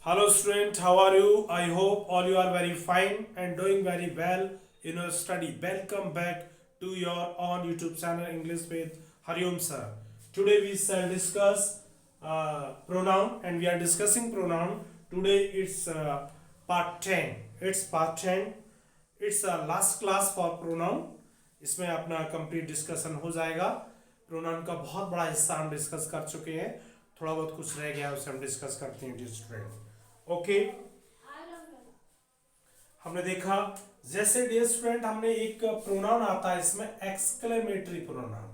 Hello student, how are you? I hope all you are very fine and doing very well in your study. Welcome back to your own YouTube channel English with Hariom sir. Today we shall discuss pronoun and we are discussing pronoun. Today it's part 10. It's part 10. It's last class for pronoun. इसमें अपना complete discussion हो जाएगा. Pronoun का बहुत बड़ा हिस्सा हम discuss कर चुके हैं. थोड़ा बहुत कुछ रह गया है उसे हम डिस्कस करते हैं डियर स्टूडेंट. ओके हमने देखा जैसे डियर स्टूडेंट हमने एक प्रोनाउन आता है इसमें एक्सक्लेमेटरी प्रोनाउन.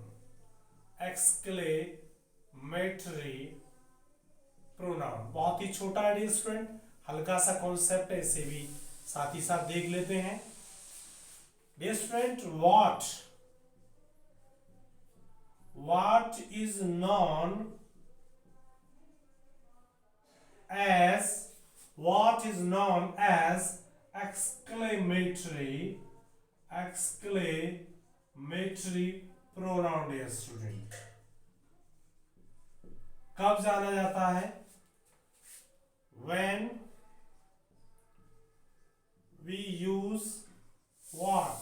एक्सक्लेमेटरी प्रोनाउन बहुत ही छोटा है डियर स्टूडेंट, हल्का सा कॉन्सेप्ट है, इसे भी साथ ही साथ देख लेते हैं. Dear student what is known as exclamatory pronoun dear student. कब जाना जाता है? when we use what,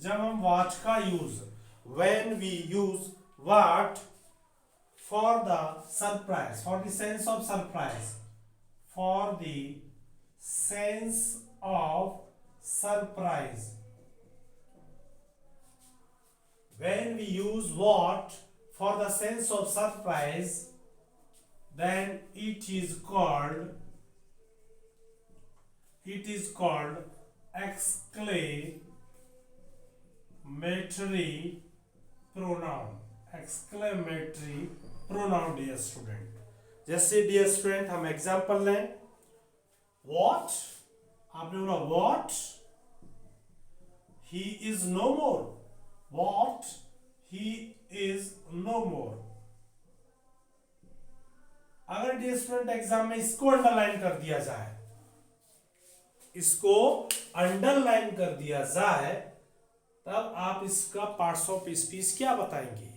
जब हम what का use, when we use what for the surprise, for the sense of surprise, for the sense of surprise. When we use what for the sense of surprise, then it is called exclamatory pronoun. Exclamatory pronoun dear student. जैसे dear student हम example लें. What, आपने बोला what he is no more. What he is no more. अगर dear student exam में इसको underline कर दिया जाए, तब आप इसका पार्ट्स ऑफ स्पीच क्या बताएंगे?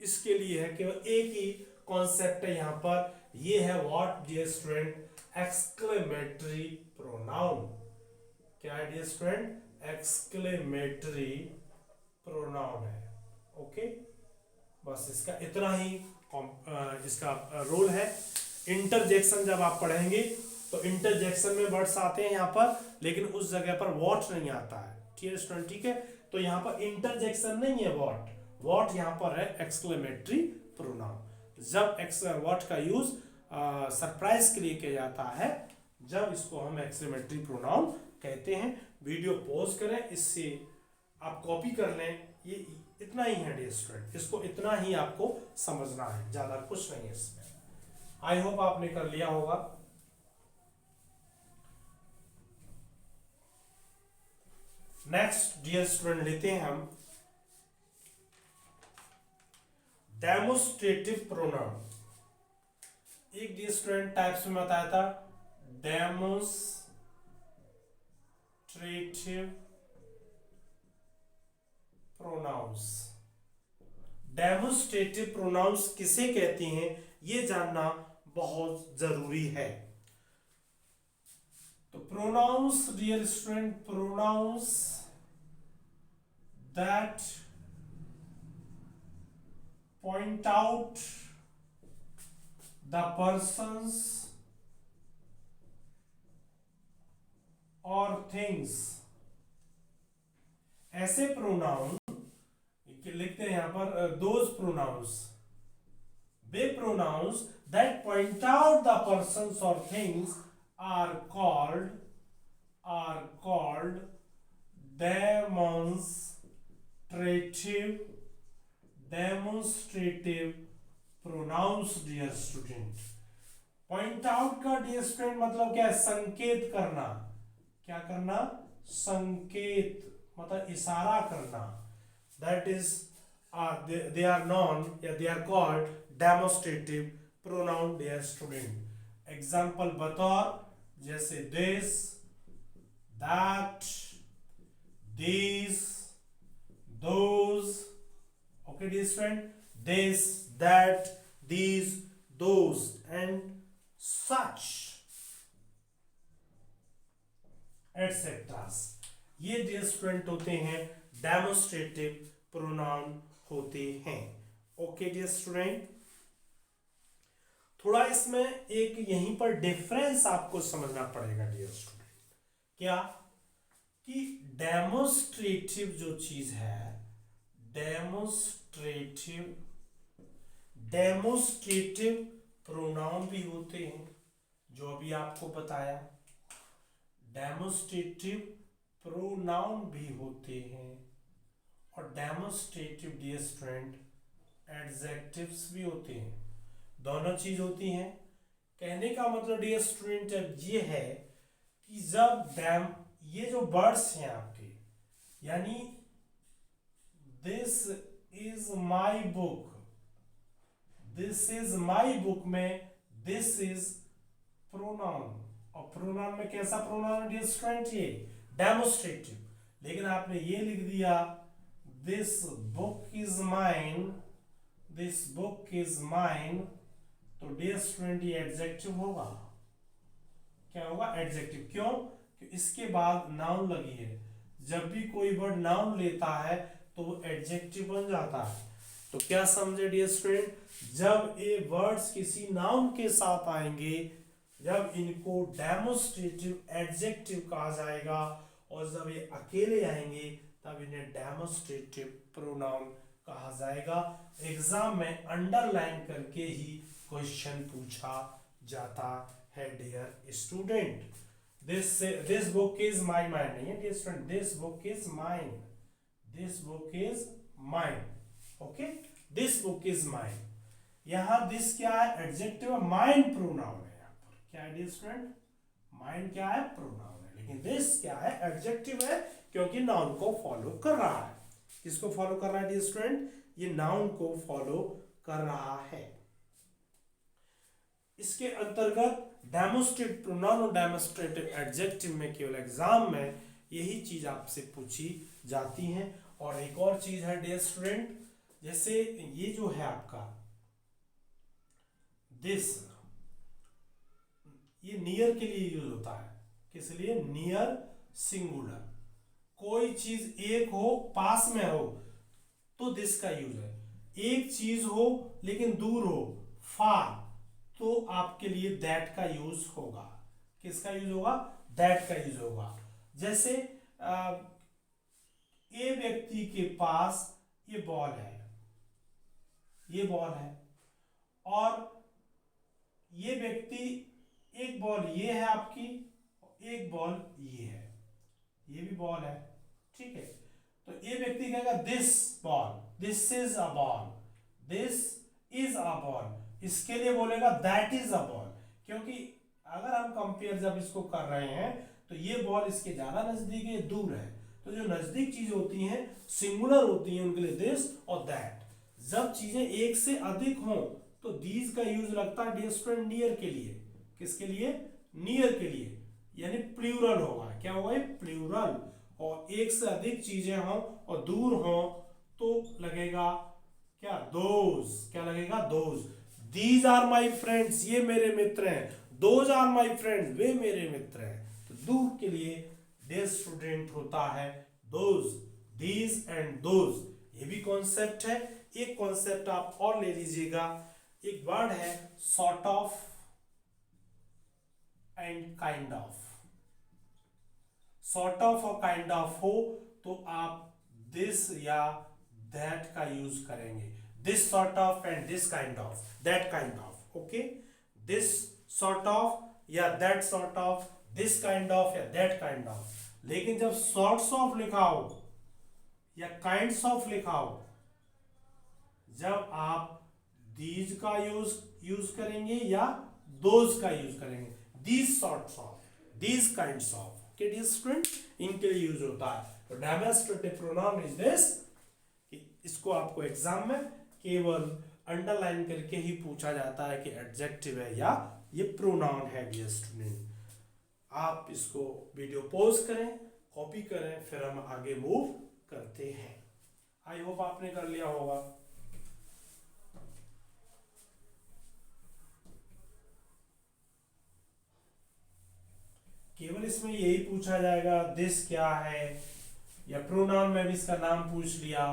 इसके लिए है केवल एक ही कॉन्सेप्ट है यहां पर, ये है what dear student, exclamatory pronoun. क्या है डियर स्टूडेंट? एक्सक्लेमेटरी प्रोनाउन है. ओके बस इसका इतना ही इसका रोल है. इंटरजेक्शन जब आप पढ़ेंगे तो इंटरजेक्शन में वर्ड्स आते हैं यहां पर, लेकिन उस जगह पर व्हाट नहीं आता है डियर स्टूडेंट. ठीक है, तो यहां पर इंटरजेक्शन नहीं है व्हाट यहां पर है एक्सक्लेमेटरी प्रोनाउन. जब व्हाट का यूज सरप्राइज के लिए किया जाता है, जब इसको हम एक्सक्लेमेटरी प्रोनाउन कहते हैं. वीडियो पॉज करें, इससे आप कॉपी कर लें. ये इतना ही है डियर स्टूडेंट, इसको इतना ही आपको समझना है, ज्यादा कुछ नहीं है इसमें. आई होप आपने कर लिया होगा. नेक्स्ट डियर स्टूडेंट लेते हैं हम डेमोस्ट्रेटिव प्रोनाउन. एक डियर स्टूडेंट टाइप्स में बताया था डेमोस्ट्रेटिव प्रोनाउंस. डेमोस्ट्रेटिव प्रोनाउंस किसे कहते हैं ये जानना बहुत जरूरी है. तो pronouns dear student, pronouns that point out the persons or things. ऐसे प्रोनाउन लिखते हैं यहां पर, those pronouns, वे pronouns that point out the persons or things are called demonstrative pronouns dear student. Point out का डियर स्टूडेंट मतलब क्या है? संकेत करना. क्या करना? संकेत मतलब इशारा करना. That is they are known, they are called demonstrative pronoun dear student. Example बतौर जैसे this, that, these, those. Okay dear student, this, that, these, those and such etcetera, ये डियर स्टूडेंट होते हैं डेमोस्ट्रेटिव प्रोनाउन होते हैं। Okay dear student, थोड़ा इसमें एक यहीं पर डिफरेंस आपको समझना पड़ेगा डियर स्टूडेंट। क्या कि डेमोस्ट्रेटिव जो चीज है, डेमोस्ट्रेटिव प्रोनाउन भी होते हैं, जो अभी आपको बताया। डेमोस्ट्रेटिव प्रोनाउन भी होते हैं और डेमोस्ट्रेटिव डियर स्टूडेंट एडजेक्टिव्स भी होते हैं। दोनों चीज होती हैं। कहने का मतलब डियर स्टूडेंट अब ये है कि जब ये जो वर्ड्स हैं आपके, यानी this is my book, this is my book में दिस इज प्रोनाउन, और प्रोनाउन में कैसा प्रोनाउन डियर स्टूडेंट, ये डेमोस्ट्रेटिव। लेकिन आपने ये लिख दिया this book is mine, this book is mine, तो डियर स्टूडेंट ये एडजेक्टिव होगा। क्या होगा? एडजेक्टिव। क्यों? कि इसके बाद नाउन लगी है। जब भी कोई वर्ड नाउन लेता है तो वो एडजेक्टिव बन जाता है। तो क्या समझे डियर स्टूडेंट, जब ये वर्ड्स किसी नाउन के साथ आएंगे, जब इनको डेमोस्ट्रेटिव एडजेक्टिव कहा जाएगा, और जब ये अकेले आएंगे तब इन्हें डेमोस्ट्रेटिव प्रोनाउन कहा जाएगा। एग्जाम में अंडरलाइन करके ही क्वेश्चन पूछा जाता है dear student. This book is my mine नहीं है dear student, this book is mine, this book is mine. Okay, this book is mine. यहां दिस क्या है? एडजेक्टिव है, माइन प्रोनाउन है। यहां पर क्या है डियर स्टूडेंट? माइन क्या है? प्रोनाउन है। लेकिन दिस क्या है? एडजेक्टिव है, क्योंकि नाउन को फॉलो कर रहा है। किसको फॉलो कर रहा है डियर स्टूडेंट? ये नाउन को फॉलो कर रहा है। इसके अंतर्गत डेमोस्ट्रेटिव प्रोनाउन और डेमोस्ट्रेटिव एडजेक्टिव में केवल एग्जाम में यही चीज आपसे पूछी जाती है। और एक और चीज है डियर स्टूडेंट, जैसे ये जो है आपका दिस, ये नियर के लिए यूज होता है। किस लिए? Near singular. कोई चीज एक हो, पास में हो, तो दिस का यूज है। एक चीज हो लेकिन दूर हो, फार, तो आपके लिए दैट का यूज होगा। किसका यूज होगा? दैट का यूज होगा। जैसे ये व्यक्ति के पास ये बॉल है, ये बॉल है, और ये व्यक्ति, एक बॉल ये है आपकी, एक बॉल ये है, ये भी बॉल है, ठीक है। तो ये व्यक्ति कहेगा this ball, this is a ball, this is a ball. इसके लिए बोलेगा दैट इज अ बॉल, क्योंकि अगर हम कंपेयर जब इसको कर रहे हैं तो ये बॉल इसके ज्यादा नजदीक है, दूर है। तो जो नजदीक चीज होती हैं सिंगुलर होती हैं, उनके लिए दिस और दैट। जब चीजें एक से अधिक हों तो दीज का यूज लगता है डियर स्टूडेंट नियर के लिए। किसके लिए? नियर के लिए, यानी प्लूरल होगा। क्या होगा? ये प्लूरल। और एक से अधिक चीजें हों और दूर हों तो लगेगा क्या? दोज। क्या लगेगा? Those. These are my friends, ये मेरे मित्र हैं। दोज आर माई फ्रेंड्स, वे मेरे मित्र हैं। तो दूर के लिए डियर स्टूडेंट होता है दोज, दीज एंड दोज। ये भी कॉन्सेप्ट है। एक कॉन्सेप्ट आप और ले लीजिएगा, एक वर्ड है sort of and kind of. Sort of और काइंड ऑफ हो तो आप दिस या दैट का यूज करेंगे। This sort of and this kind of, that kind of. Okay, this sort of या that sort of, this kind of या that kind of. लेकिन जब सॉर्ट्स ऑफ लिखा हो या काइंड्स ऑफ लिखा हो, जब आप दीज का यूज करेंगे या दोज का यूज करेंगे। These sorts of, these kinds of, okay dear student, इनके लिए यूज होता है। तो डेमोस्ट्रेटिव प्रोनाउन इज दिस। इसको आपको एग्जाम में केवल अंडरलाइन करके ही पूछा जाता है कि एडजेक्टिव है या ये प्रोनाउन है डियर स्टूडेंट। आप इसको वीडियो पॉज करें, कॉपी करें, फिर हम आगे मूव करते हैं। आई होप आपने कर लिया होगा। केवल इसमें यही पूछा जाएगा दिस क्या है, या प्रोनाउन में भी इसका नाम पूछ लिया,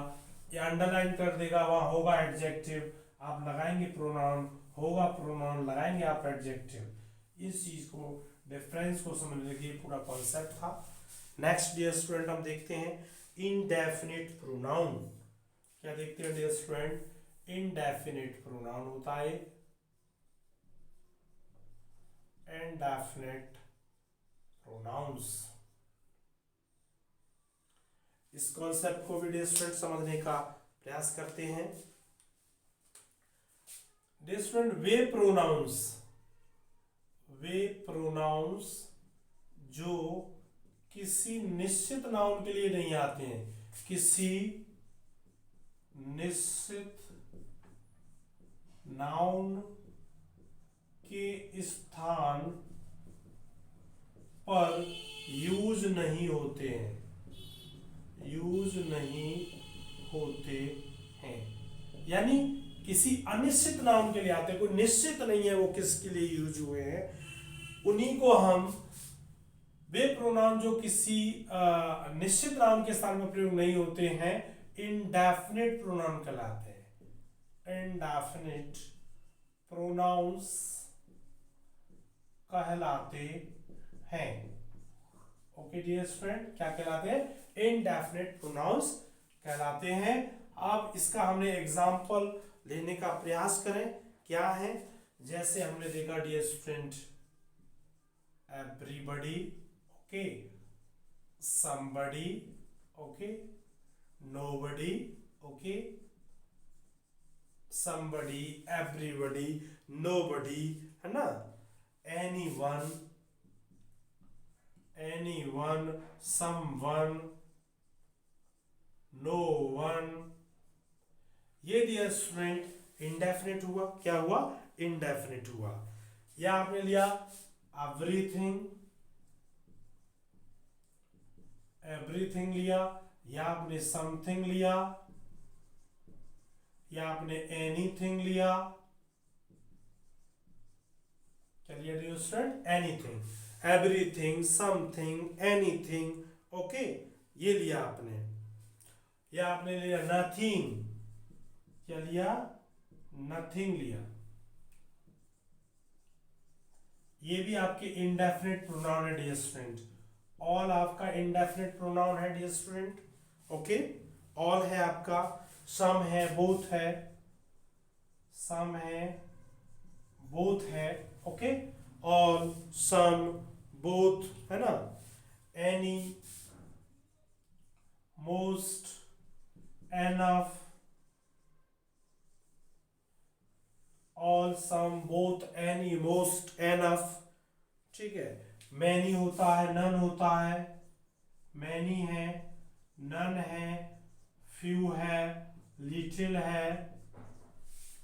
या अंडरलाइन कर देगा, वहां होगा एडजेक्टिव, आप लगाएंगे प्रोनाउन, होगा प्रोनाउन, लगाएंगे आप एडजेक्टिव। इस चीज को डिफरेंस को समझने के लिए पूरा कॉन्सेप्ट था। नेक्स्ट डियर स्टूडेंट हम देखते हैं इनडेफिनिट प्रोनाउन। क्या देखते हैं डियर स्टूडेंट, इनडेफिनिट प्रोनाउन होता है इनडेफिनिट प्रोनाउंस। इस कॉन्सेप्ट को भी डियर स्टूडेंट समझने का प्रयास करते हैं। डियर स्टूडेंट वे प्रोनाउंस जो किसी निश्चित नाउन के लिए नहीं आते हैं, किसी निश्चित नाउन के स्थान पर यूज नहीं होते हैं, यानी किसी अनिश्चित नाउन के लिए आते हैं, कोई निश्चित नहीं है वो किसके लिए यूज हुए हैं, उन्हीं को हम वे प्रोनाउन जो किसी निश्चित नाउन के स्थान पर प्रयोग नहीं होते हैं इनडेफिनिट प्रोनाउन कहलाते हैं। इनडेफिनिट प्रोनाउंस कहलाते हैं। ओके डियर स्टूडेंट, क्या कहलाते हैं, इनडेफिनिट प्रोनाउंस कहलाते हैं। अब इसका हमने एग्जांपल लेने का प्रयास करें, क्या है, जैसे हमने देखा dear student everybody, okay, somebody, okay, nobody, okay, somebody, everybody, nobody, है ना, एनीवन, समवन, नो वन, ये डियर स्टूडेंट इंडेफिनिट हुआ। क्या हुआ, इंडेफिनिट हुआ। या आपने लिया एवरीथिंग लिया, या आपने समथिंग लिया, या आपने एनीथिंग लिया। क्या लिया dear student, anything, everything, something, anything, okay, ये लिया आपने। या आपने लिया नथिंग, क्या लिया, नथिंग लिया। ये भी आपके इंडेफिनिट प्रोनाउन है डियर स्टूडेंट। ऑल आपका इंडेफिनिट प्रोनाउन है डियर स्टूडेंट, ओके, ऑल है आपका, सम है, बोथ है, सम है, बोथ है, ओके, ऑल, सम, बोथ, है ना, any, most, enough, all, some, both, any, most, enough, ठीक है। मैनी होता है, नन होता है, मैनी है, नन है, फ्यू है, लिटिल है,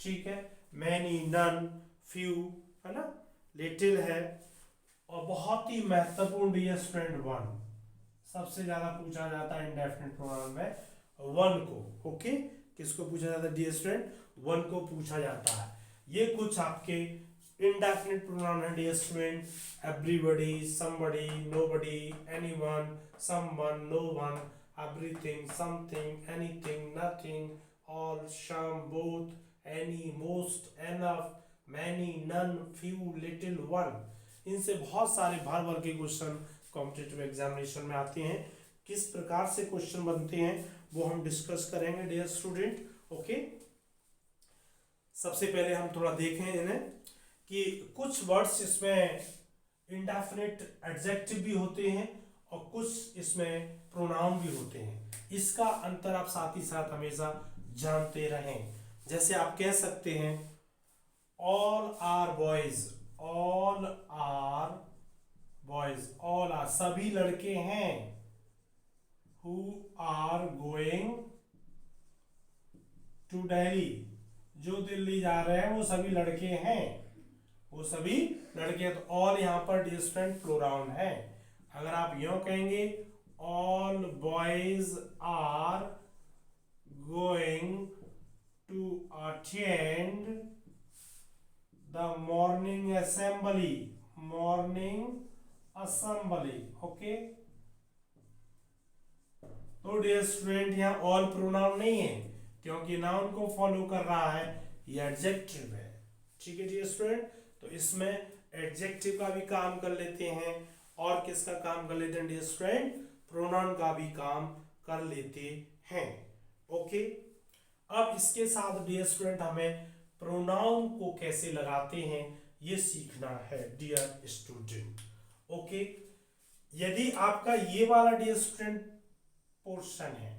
ठीक है, मैनी, नन, फ्यू, है ना, लिटिल है। और बहुत ही महत्वपूर्ण डियर स्टूडेंट वन, सबसे ज्यादा पूछा जाता है इंडेफिनिट प्रोनाउन में वन को, ओके, किसको पूछा जाता है डियर स्टूडेंट, वन को पूछा जाता है। ये कुछ आपके इंडेफिनिट प्रोनाउन है dear student, everybody, somebody, nobody, anyone, someone, no one, everything, something, anything, nothing, all, some, both, any, most, enough, many, none, few, little, one. इनसे बहुत सारे भर भर के क्वेश्चन कॉम्पिटिटिव एग्जामिनेशन में आते हैं। किस प्रकार से क्वेश्चन बनते हैं वो हम डिस्कस करेंगे डियर स्टूडेंट, ओके। सबसे पहले हम थोड़ा देखें इन्हें कि कुछ वर्ड्स इसमें इंडेफिनिट एडजेक्टिव भी होते हैं और कुछ इसमें प्रोनाउन भी होते हैं। इसका अंतर आप साथ ही साथ हमेशा जानते रहें। जैसे आप कह सकते हैं all are boys, all are boys, all are, सभी लड़के हैं, who are going to Delhi, जो दिल्ली जा रहे हैं वो सभी लड़के हैं, वो सभी लड़के हैं। तो ऑल यहां पर डिस्टेंट प्रोनाउन है। अगर आप यूं कहेंगे all boys are going to attend the morning assembly, morning assembly. Okay, तो डियर स्टूडेंट यहाँ ऑल प्रोनाउन नहीं है क्योंकि नाउन को फॉलो कर रहा है, ये एडजेक्टिव है। ठीक है डियर स्टूडेंट, तो इसमें एडजेक्टिव का भी काम कर लेते हैं और किसका काम कर लेते हैं डियर स्टूडेंट, प्रोनाउन का भी काम कर लेते हैं। ओके, अब इसके साथ डियर स्टूडेंट हमें प्रोनाउन को कैसे लगाते हैं ये सीखना है डियर स्टूडेंट। ओके, यदि आपका ये वाला डियर स्टूडेंट पोर्शन है,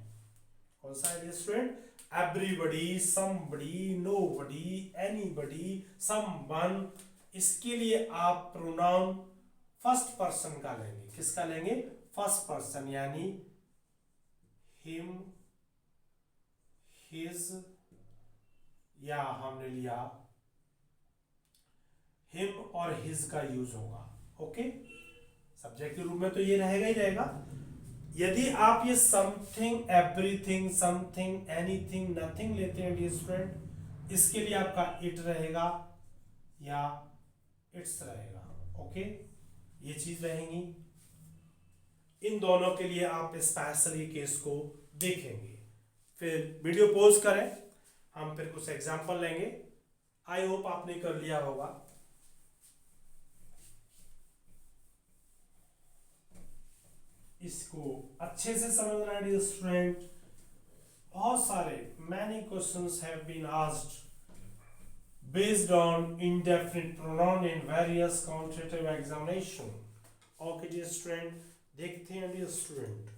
कौन सा है dear student, everybody, somebody, nobody, anybody, someone, इसके लिए आप प्रोनाउन फर्स्ट पर्सन का लेंगे। किसका लेंगे, फर्स्ट पर्सन, यानी हिम, हिज, या हमने लिया हिम और हिज का यूज होगा। ओके, सब्जेक्ट के रूप में तो ये रहेगा ही रहेगा। यदि आप ये something, everything, something, anything, nothing लेते हैं डियर स्टूडेंट, इसके लिए आपका इट रहेगा या इट्स रहेगा। ओके, ये चीज रहेंगी। इन दोनों के लिए आप स्पेशली केस को देखेंगे। फिर वीडियो पॉज करें, हम फिर कुछ एग्जांपल लेंगे। आई होप आपने कर लिया होगा। इसको अच्छे से समझना है डियर स्टूडेंट। बहुत सारे many questions have been asked based on indefinite pronoun in various competitive examination. Okay dear student, देखते हैं dear student।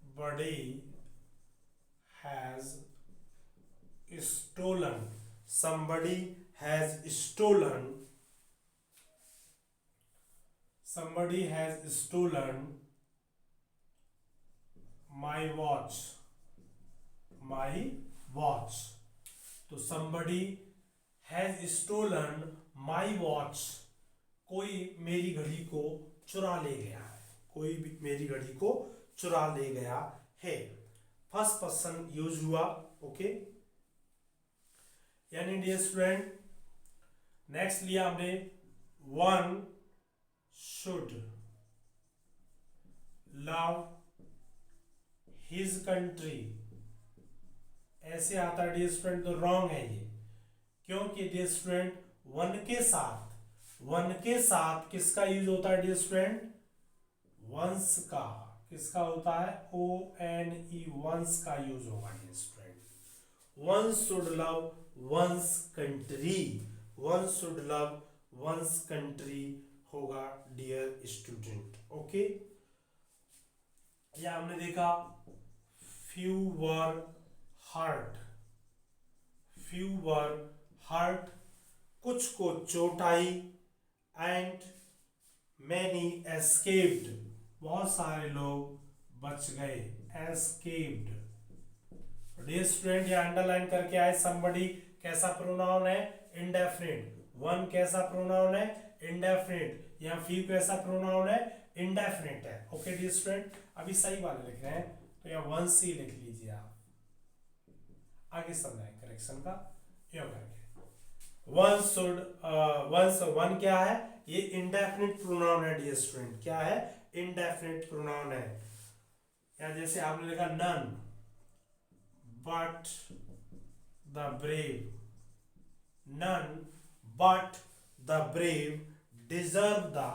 Somebody has stolen, somebody has stolen, somebody has stolen my watch, my watch। तो somebody has stolen my watch, कोई मेरी घड़ी को चुरा ले गया है, कोई भी मेरी घड़ी को चुरा ले गया है। फर्स्ट पर्सन यूज हुआ। ओके, यानी डियर स्टूडेंट, नेक्स्ट लिया हमने one should love his country. ऐसे आता है डियर स्टूडेंट, तो रॉन्ग है ये, क्योंकि डियर स्टूडेंट वन के साथ किसका यूज होता है डियर स्टूडेंट, वंस का। किसका होता है, ONE, वंस का यूज होगा dear student. One should love one's country, one should love one's country होगा डियर स्टूडेंट। ओके, या हमने देखा few were hurt, few were hurt, कुछ को चोट आई, एंड मैनी एस्केप्ड, बहुत सारे लोग बच गए, एस्केप्ड। डियर स्टूडेंट, ये अंडरलाइन करके आए, somebody कैसा प्रोनाउन है, इंडेफिनिट। वन कैसा प्रोनाउन है, इंडेफिनिट। या फ्यू कैसा प्रोनाउन है, इंडेफिनिट है। ओके डियर स्टूडेंट, अभी सही वाले लिख रहे हैं तो या वन सी लिख लीजिए आप, आगे समझाएं करेक्शन का यो करके। वन शुड, वन क्या है, ये इंडेफिनिट प्रोनाउन है डियर स्टूडेंट। क्या है, इंडेफिनिट प्रोनाउन है। या जैसे आपने लिखा none but the brave, none but the brave deserve the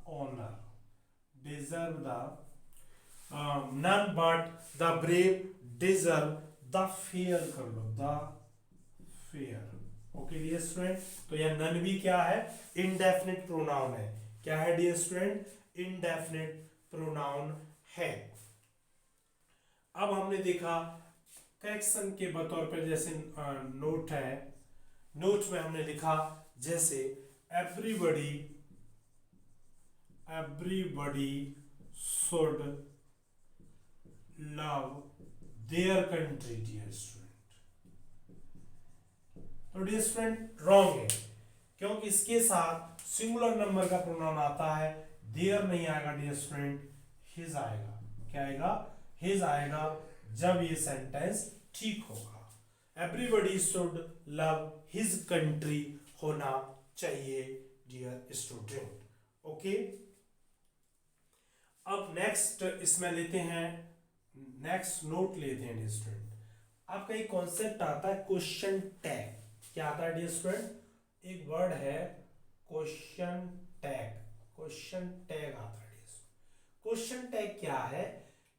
honor, deserve the none but the brave deserve the fear, कर लो the fear। Okay dear student, तो यह नन भी क्या है, इनडेफिनिट प्रोनाउन है। क्या है डियर स्टूडेंट, इनडेफिनिट प्रोनाउन है। अब हमने देखा करेक्शन के बतौर पर, जैसे नोट है, नोट में हमने लिखा जैसे everybody, everybody should love their country dear student. तो डियर स्टूडेंट रॉन्ग है, क्योंकि इसके साथ सिंगुलर नंबर का प्रोनाउन आता है, देयर नहीं आएगा डियर स्टूडेंट, हिज आएगा, क्या आएगा, हिज आएगा जब ये सेंटेंस ठीक होगा। Everybody should love his country होना चाहिए डियर स्टूडेंट। ओके, अब नेक्स्ट इसमें लेते हैं, नेक्स्ट नोट लेते हैं डियर स्टूडेंट। आपका एक कॉन्सेप्ट आता है क्वेश्चन टैग। क्या आता है डियर स्टूडेंट, एक वर्ड है क्वेश्चन टैग, क्वेश्चन टैग आता है डियर स्टूडेंट। क्वेश्चन टैग क्या है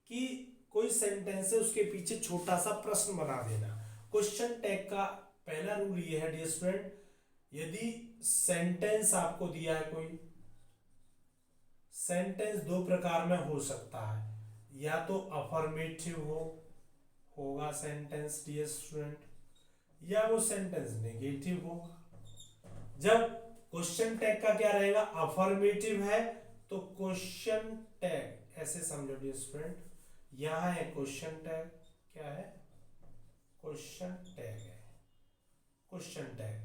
कि कोई सेंटेंस है उसके पीछे छोटा सा प्रश्न बना देना। क्वेश्चन टैग का पहला रूल ये है डियर स्टूडेंट, यदि सेंटेंस आपको दिया है, कोई सेंटेंस दो प्रकार में हो सकता है, या तो अफर्मेटिव होगा सेंटेंस डियर स्टूडेंट, या वो सेंटेंस नेगेटिव होगा। जब क्वेश्चन टैग का क्या रहेगा, अफर्मेटिव है तो क्वेश्चन टैग ऐसे समझो डियर स्टूडेंट, यहां है क्वेश्चन टैग, क्या है, क्वेश्चन टैग है, क्वेश्चन टैग।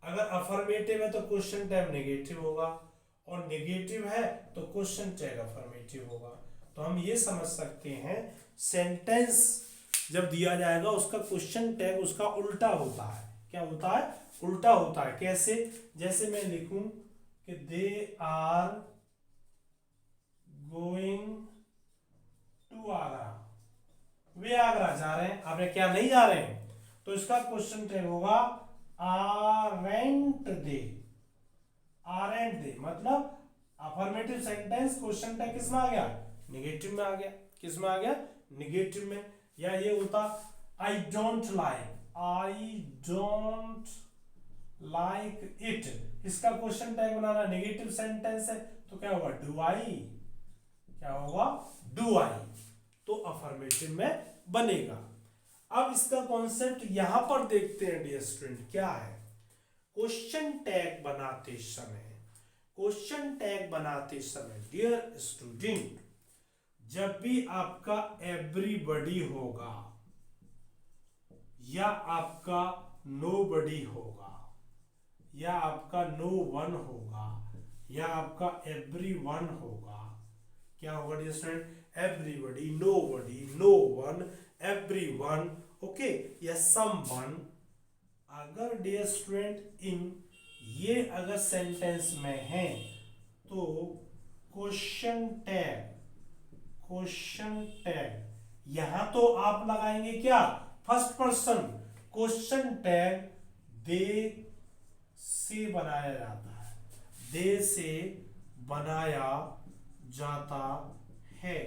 अगर अफर्मेटिव है तो क्वेश्चन टैग नेगेटिव होगा, और नेगेटिव है तो क्वेश्चन टैग अफर्मेटिव होगा। तो हम ये समझ सकते हैं सेंटेंस जब दिया जाएगा उसका क्वेश्चन टैग उसका उल्टा होता है। क्या होता है, उल्टा होता है। कैसे, जैसे मैं लिखूं कि they are going to Agra, वे आगरा जा रहे हैं, आपने क्या नहीं जा रहे हैं, तो इसका क्वेश्चन टैग होगा आरेंट दे, आरेंट दे, मतलब अफर्मेटिव सेंटेंस क्वेश्चन टैग किस में आ गया, नेगेटिव में आ गया। किस में आ गया, नेगेटिव में। या ये होता I don't like, I don't like it, इसका क्वेश्चन टैग बनाना, नेगेटिव सेंटेंस है तो क्या होगा, डू आई, क्या होगा, डू आई, तो अफर्मेटिव में बनेगा। अब इसका कॉन्सेप्ट यहां पर देखते हैं डियर स्टूडेंट, क्या है, क्वेश्चन टैग बनाते समय, क्वेश्चन टैग बनाते समय डियर स्टूडेंट, जब भी आपका एवरीबॉडी होगा या आपका नोबडी होगा या आपका नो वन होगा या आपका एवरीवन होगा, क्या होगा dear student, everybody, nobody, no one, everyone, okay, या समवन। अगर डियर स्टूडेंट इन ये अगर सेंटेंस में है तो क्वेश्चन टैग, क्वेश्चन टैग यहां तो आप लगाएंगे क्या, फर्स्ट पर्सन, क्वेश्चन टैग दे से बनाया जाता है, दे से बनाया जाता है।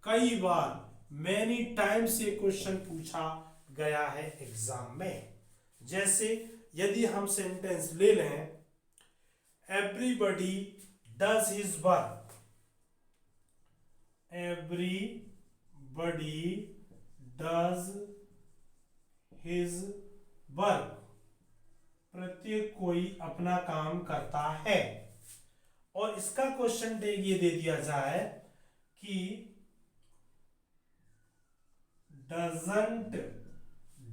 कई बार मैनी टाइम्स ये क्वेश्चन पूछा गया है एग्जाम में। जैसे यदि हम सेंटेंस ले लें, everybody does his work, everybody does his work, प्रत्येक कोई अपना काम करता है, और इसका क्वेश्चन टैग ये दे दिया जाए कि डजंट,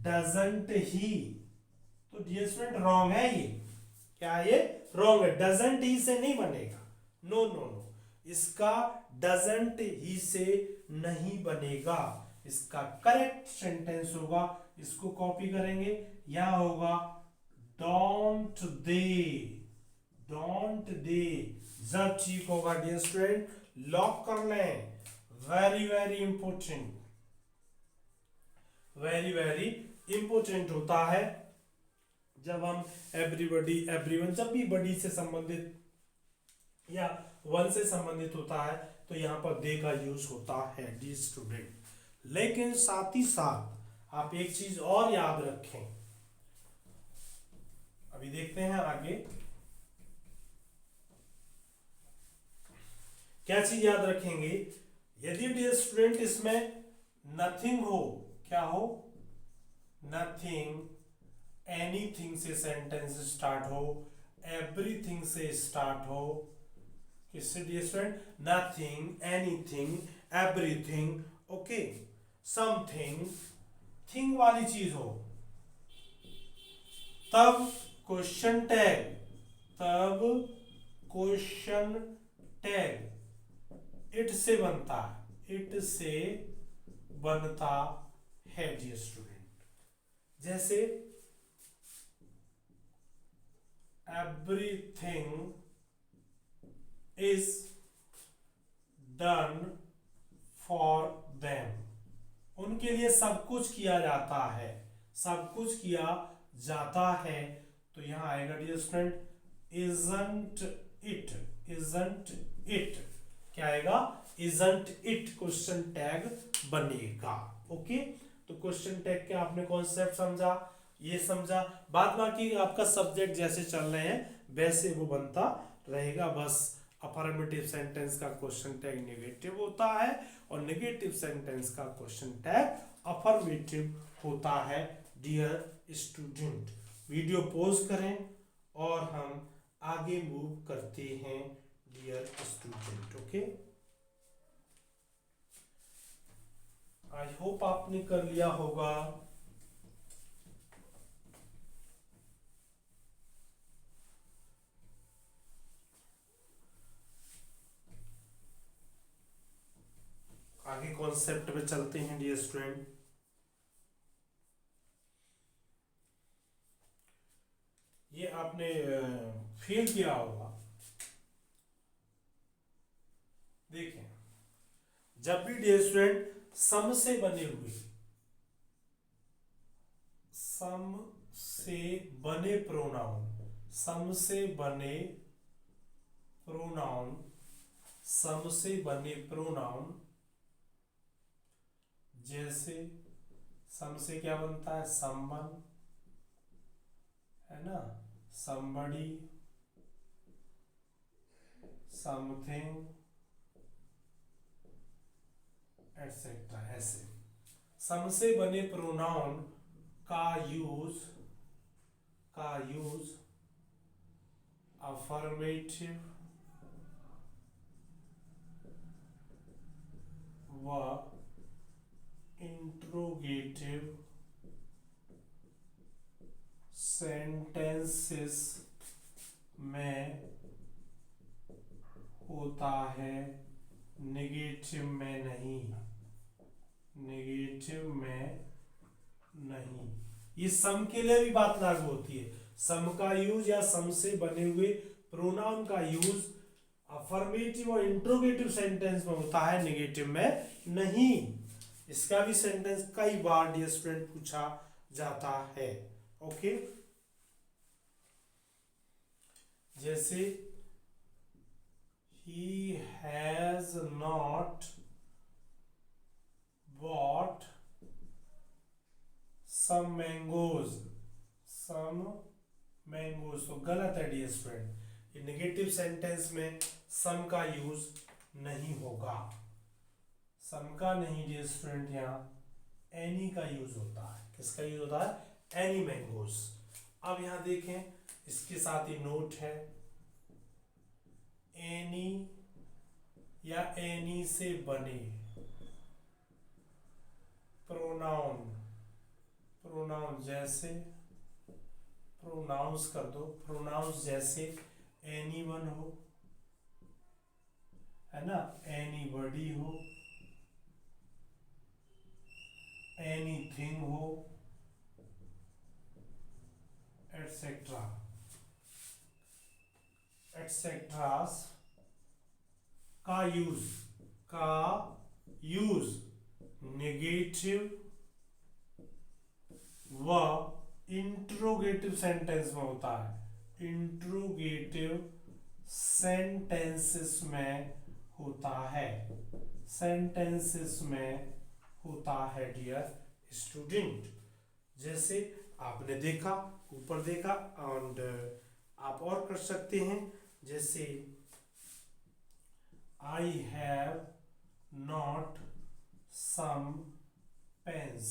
डजंट ही, तो डियर स्टूडेंट रॉन्ग है ये, क्या ये रॉन्ग है, डजंट ही से नहीं बनेगा, नो नो नो, इसका डजंट ही से नहीं बनेगा, इसका करेक्ट सेंटेंस होगा, इसको कॉपी करेंगे, यहां होगा डोंट दे, डोंट दे, जब ठीक होगा डियर स्टूडेंट लॉक कर लें, very very important, very very important होता है जब हम एवरीबॉडी, एवरीवन, जब भी बडी से संबंधित या वन से संबंधित होता है तो यहां पर दे का यूज होता है डी स्टूडेंट। लेकिन साथ ही साथ आप एक चीज और याद रखें, अभी देखते हैं आगे क्या चीज याद रखेंगे। यदि डियर स्टूडेंट इसमें नथिंग हो, क्या हो, नथिंग, एनीथिंग से सेंटेंस स्टार्ट हो, एवरीथिंग से स्टार्ट हो, किससे dear student, nothing, anything, everything, okay, something, thing वाली चीज हो, तब क्वेश्चन टैग, तब क्वेश्चन टैग इट इट से बनता है, इट से बनता है डियर स्टूडेंट। जैसे everything is done for them, उनके लिए सब कुछ किया जाता है, सब कुछ किया जाता है। तो यहां आएगा dear student isn't it, isn't it, क्या आएगा इजंट इट, क्वेश्चन टैग बनेगा। ओके, तो क्वेश्चन टैग के आपने कॉन्सेप्ट समझा, ये समझा, बाद बाकी आपका सब्जेक्ट जैसे चल रहे हैं वैसे वो बनता रहेगा। बस अफर्मेटिव सेंटेंस का क्वेश्चन टैग नेगेटिव होता है और नेगेटिव सेंटेंस का क्वेश्चन टैग अफर्मेटिव होता है डियर स्टूडेंट। वीडियो पॉज करें और हम आगे मूव करते हैं dear student. Okay, I hope आपने कर लिया होगा। आगे कॉन्सेप्ट पे चलते हैं डियर स्टूडेंट। ये आपने फील किया होगा, देखें जब भी डियर स्टूडेंट सम से बने हुए, सम से बने प्रोनाउन, सम से बने प्रोनाउन, सम से बने प्रोनाउन, जैसे सम से क्या बनता है समवन, है ना, somebody, something, एटसेट्रा। ऐसे सम से बने प्रोनाउन का यूज अफर्मेटिव व इंट्रोगेटिव सेंटेंसेस में होता है, नेगेटिव में नहीं, नेगेटिव में नहीं। ये सम के लिए भी बात लागू होती है। सम का यूज या सम से बने हुए प्रोनाउन का यूज अफर्मेटिव और इंट्रोगेटिव सेंटेंस में होता है, नेगेटिव में नहीं। इसका भी सेंटेंस कई बार डियर स्टूडेंट पूछा जाता है। ओके, जैसे he has not bought some mangoes, some mangoes, तो गलत है डियर स्टूडेंट। ये नेगेटिव सेंटेंस में सम का यूज नहीं होगा, सम का नहीं डियर स्टूडेंट, यहाँ एनी का यूज होता है। किसका यूज होता है? Any mangoes. अब यहाँ देखें, इसके साथ ही नोट है, एनी या एनी से बने प्रोनाउन, प्रोनाउन जैसे, प्रोनाउंस कर दो, प्रोनाउंस जैसे एनी वन हो, है ना, एनी बॉडी हो, एनीथिंग हो, एटसेट्रा, एटसेट्रास का यूज नेगेटिव व इंट्रोगेटिव सेंटेंस में होता है, इंट्रोगेटिव सेंटेंसेस में होता है, सेंटेंसेस में होता है डियर स्टूडेंट। जैसे आपने देखा, ऊपर देखा, एंड आप और कर सकते हैं, जैसे I have not some pens,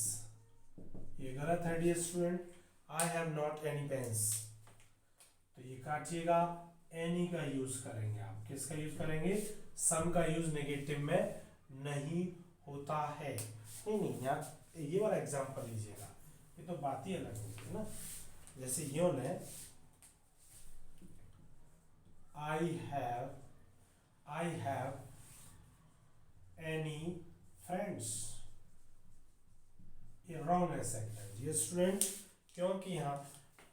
ये गलत है dear student, I have not any pens, तो ये काटिएगा, एनी का यूज करेंगे आप। किसका यूज करेंगे? सम का यूज नेगेटिव में नहीं होता है। नहीं, यार ये वाला एग्जांपल लीजिएगा, ये तो बात ही अलग होगी ना। जैसे यूं है, आई हैव अफर्मेटिव सेंटेंस ये स्टूडेंट, क्योंकि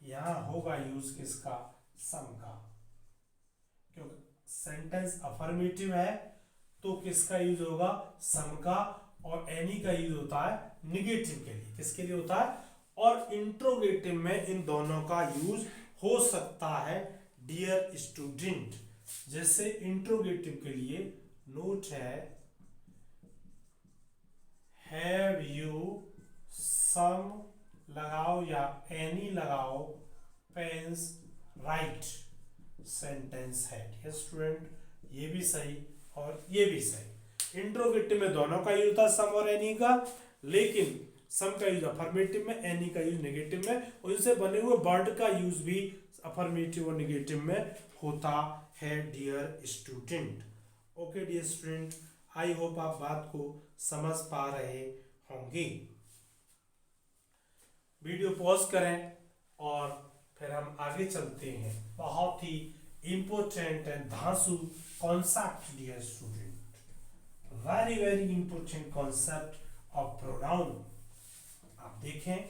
यहाँ होगा यूज किसका, सम का, क्योंकि सेंटेंस अफर्मेटिव है तो किसका यूज होगा, सम का, और एनी का यूज होता है निगेटिव के लिए, किसके लिए होता है, और इंट्रोगेटिव में इन दोनों का यूज हो सकता है डियर स्टूडेंट। जैसे इंट्रोगेटिव के लिए नोट है, हैव यू सम लगाओ या एनी लगाओ पेन्स राइट सेंटेंस है। ठीक है स्टूडेंट, ये भी सही और ये भी सही। इंट्रोगेटिव में दोनों का यूज था, सम और एनी का, लेकिन सम का यूज अफर्मेटिव में, एनी का यूज नेगेटिव में, और इनसे बने हुए वर्ड का यूज भी अफर्मेटिव और नेगेटिव में होता है dear student. Okay dear student, I hope आप बात को समझ पा रहे होंगे। वीडियो पॉज करें और फिर हम आगे चलते हैं। बहुत ही इंपॉर्टेंट एंड धांसू concept dear student, very very important concept of pronoun. आप देखें,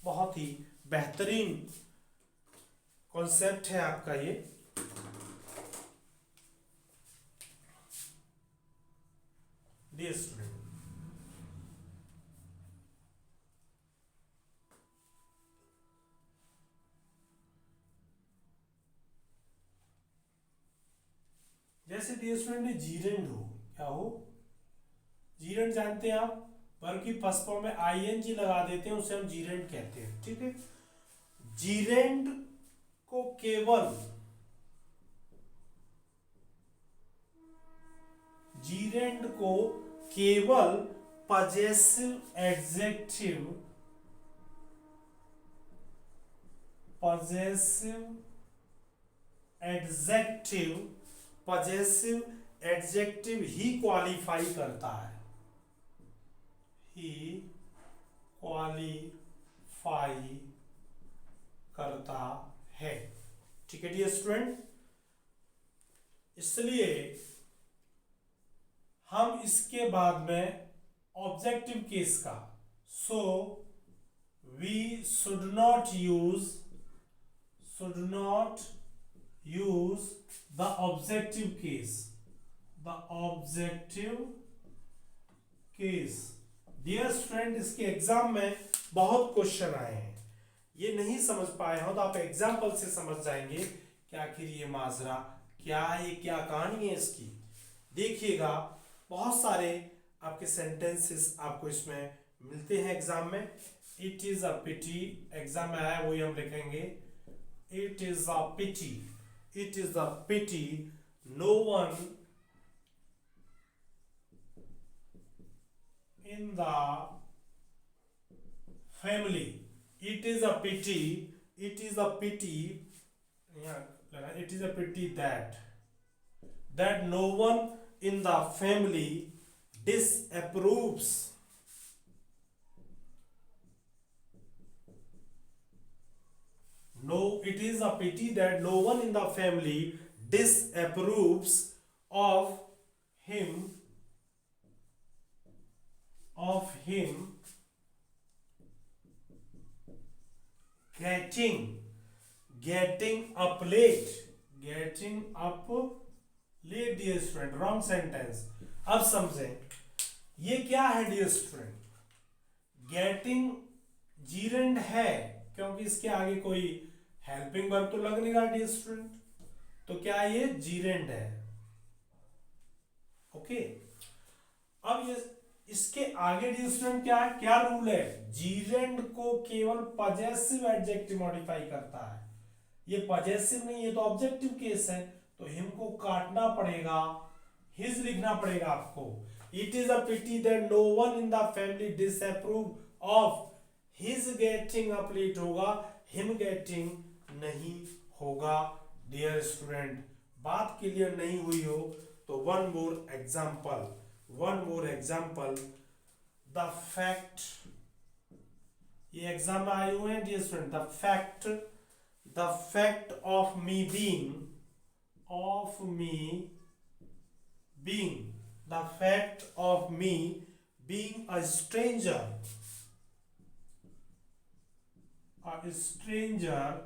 बहुत ही बेहतरीन कॉन्सेप्ट है आपका ये। डियर स्टूडेंट, जैसे डियर स्टूडेंट ने जीरेंड हो, क्या हो, जीरेंड जानते हैं आप, वर्ब की फर्स्ट फॉर्म में आईएनजी लगा देते हैं, उसे हम जीरेंड कहते हैं। ठीक है, जीरेंड को केवल, जीरेंड को केवल पजेसिव एडजेक्टिव, पजेसिव एडजेक्टिव ही क्वालिफाई करता है, ही क्वालिफाई करता है। ठीक है डियर स्टूडेंट, इसलिए हम इसके बाद में ऑब्जेक्टिव केस का, so we should not use the objective case, dear student. इसके एग्जाम में बहुत क्वेश्चन आए हैं, ये नहीं समझ पाए हो तो आप एग्जाम्पल से समझ जाएंगे कि आखिर ये माजरा क्या है, ये क्या कहानी है इसकी। देखिएगा, बहुत सारे आपके सेंटेंसेस आपको इसमें मिलते हैं एग्जाम में। It is a pity, exam में आया वही हम लिखेंगे, it is a pity no one in the family, it is a pity that no one in the family disapproves, it is a pity that no one in the family disapproves of him getting up late, dear student, wrong sentence। अब समझें ये क्या है dear student, getting जीरेंड है क्योंकि इसके आगे कोई हेल्पिंग वर्ब तो लग नहीं रहा डियर स्टूडेंट, तो क्या ये जीरेंड है। ओके, अब ये इसके आगे डियर स्टूडेंट क्या है, क्या रूल है, जीरेंड को केवल पजेसिव एडजेक्टिव मॉडिफाई करता है। ये पजेसिव नहीं, ये तो ऑब्जेक्टिव केस है, तो हिम को काटना पड़ेगा, हिज लिखना पड़ेगा आपको। It is a pity that no one in the family disapprove of his getting up late होगा, हिम गेटिंग नहीं होगा डियर स्टूडेंट। बात क्लियर नहीं हुई हो तो one more example, the fact, ये एग्जाम में आए हुए हैं dear student, the fact of me being, the fact of me being a stranger A stranger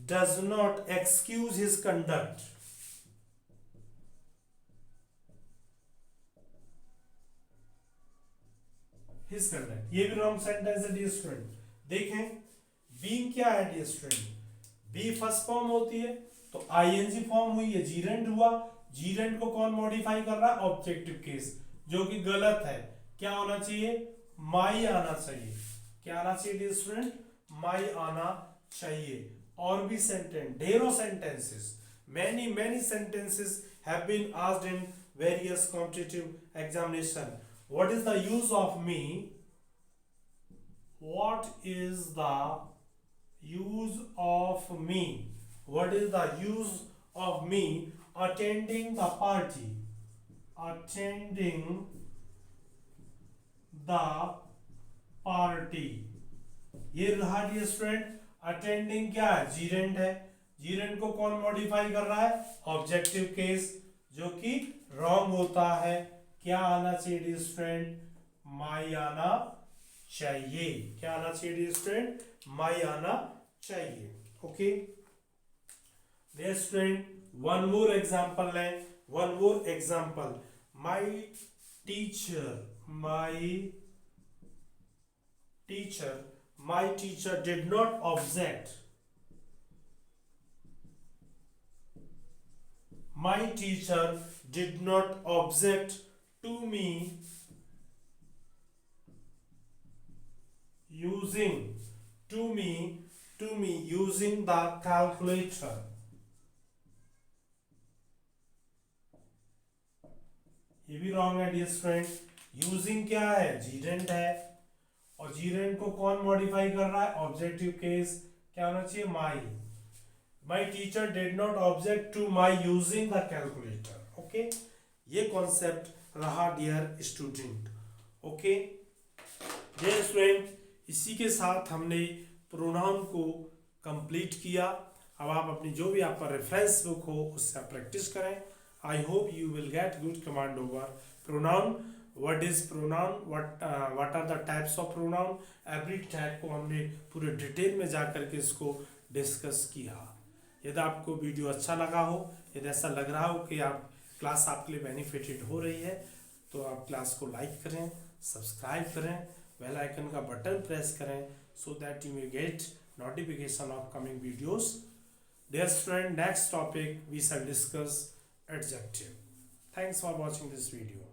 does not excuse his conduct. His conduct, ये भी रॉन्ग सेंटेंस है dear student. देखें being क्या है dear student, be first form होती है तो ING form हुई है, जीरेंट हुआ. जीरेंट को कौन मॉडिफाई कर रहा है, ऑब्जेक्टिव केस, जो कि गलत है. क्या होना चाहिए, माई आना चाहिए. क्या आना चाहिए डियर स्टूडेंट, माई आना चाहिए. और भी सेंटेंस, ढेरों sentences, many sentences have been asked in various competitive examination. What is the use of me, what is the use of me, what is the use of me attending the party, attending the party. ये रहा dear student. Attending क्या है, जीरेंट है. जीरेंट को कौन modify कर रहा है, ऑब्जेक्टिव केस, जो कि रॉन्ग होता है. क्या आना चाहिए डियर स्टूडेंट, माई आना चाहिए. क्या आना चाहिए डियर स्टूडेंट, माई आना चाहिए. Okay dear student, one more example है, one more example. My teacher did not object. My teacher did not object to me using the calculator. ये भी रॉन्ग है डियर स्टूडेंट. यूजिंग क्या है, जीरेंट है, और जीरेंट को कौन मॉडिफाई कर रहा है, ऑब्जेक्टिव केस. क्या होना चाहिए, my teacher did not object to my using the calculator. Okay, ये कॉन्सेप्ट रहा dear student. Okay dear student, इसी के साथ हमने प्रोनाउन को कंप्लीट किया. अब आप अपनी जो भी आपका रेफरेंस बुक हो उससे आप प्रैक्टिस करें. I hope you will get good command over pronoun. What is pronoun, what are the types of pronoun, every type को हमने पूरे डिटेल में जा करके इसको डिस्कस किया. यदि आपको वीडियो अच्छा लगा हो, यदि ऐसा लग रहा हो कि आप क्लास आपके लिए बेनिफिटेड हो रही है, तो आप क्लास को लाइक करें, सब्सक्राइब करें, बेल आइकन का बटन प्रेस करें, so that you may get notification of coming videos. Dear student, next topic we shall discuss adjective. Thanks for watching this video.